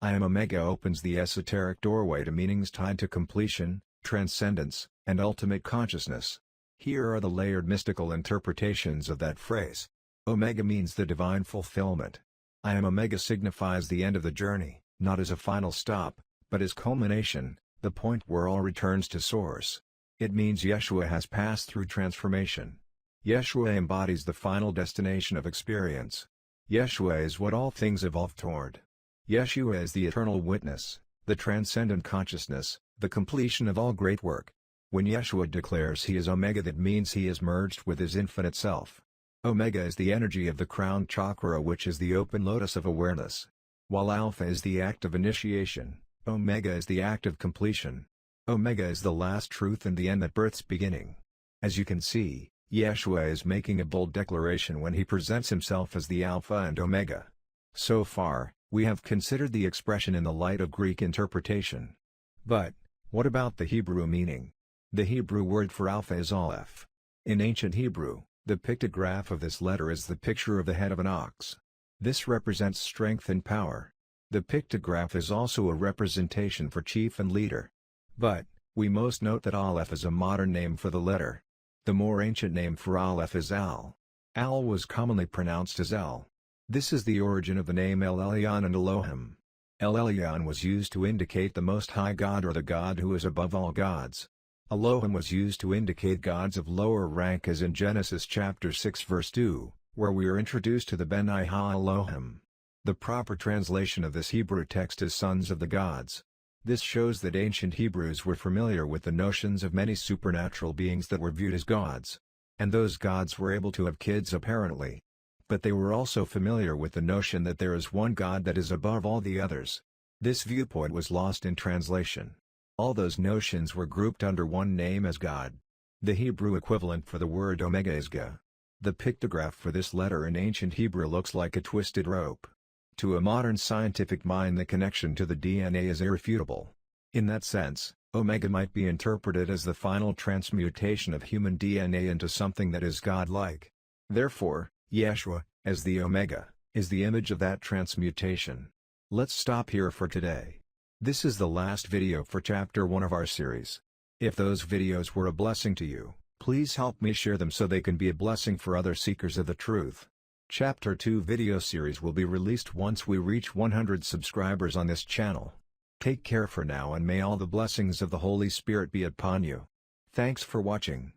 I am Omega opens the esoteric doorway to meanings tied to completion, transcendence, and ultimate consciousness. Here are the layered mystical interpretations of that phrase. Omega means the divine fulfillment. I am Omega signifies the end of the journey, not as a final stop, but as culmination, the point where all returns to source. It means Yeshua has passed through transformation. Yeshua embodies the final destination of experience. Yeshua is what all things evolve toward. Yeshua is the eternal witness, the transcendent consciousness, the completion of all great work. When Yeshua declares he is Omega, that means he is merged with his infinite self. Omega is the energy of the crown chakra, which is the open lotus of awareness. While Alpha is the act of initiation, Omega is the act of completion. Omega is the last truth and the end that births beginning. As you can see, Yeshua is making a bold declaration when he presents himself as the Alpha and Omega. So far, we have considered the expression in the light of Greek interpretation. But, what about the Hebrew meaning? The Hebrew word for Alpha is Aleph. In ancient Hebrew, the pictograph of this letter is the picture of the head of an ox. This represents strength and power. The pictograph is also a representation for chief and leader. But, we most note that Aleph is a modern name for the letter. The more ancient name for Aleph is Al. Al was commonly pronounced as El. This is the origin of the name El Elyon and Elohim. El Elyon was used to indicate the Most High God, or the God who is above all gods. Elohim was used to indicate gods of lower rank, as in Genesis chapter 6 verse 2, where we are introduced to the Beni Ha Elohim. The proper translation of this Hebrew text is sons of the gods. This shows that ancient Hebrews were familiar with the notions of many supernatural beings that were viewed as gods. And those gods were able to have kids apparently. But they were also familiar with the notion that there is one God that is above all the others. This viewpoint was lost in translation. All those notions were grouped under one name as God. The Hebrew equivalent for the word Omega is Ga. The pictograph for this letter in ancient Hebrew looks like a twisted rope. To a modern scientific mind, the connection to the DNA is irrefutable. In that sense, Omega might be interpreted as the final transmutation of human DNA into something that is godlike. Therefore, Yeshua, as the Omega, is the image of that transmutation. Let's stop here for today. This is the last video for Chapter 1 of our series. If those videos were a blessing to you, please help me share them so they can be a blessing for other seekers of the truth. Chapter 2 video series will be released once we reach 100 subscribers on this channel. Take care for now, and may all the blessings of the Holy Spirit be upon you. Thanks for watching.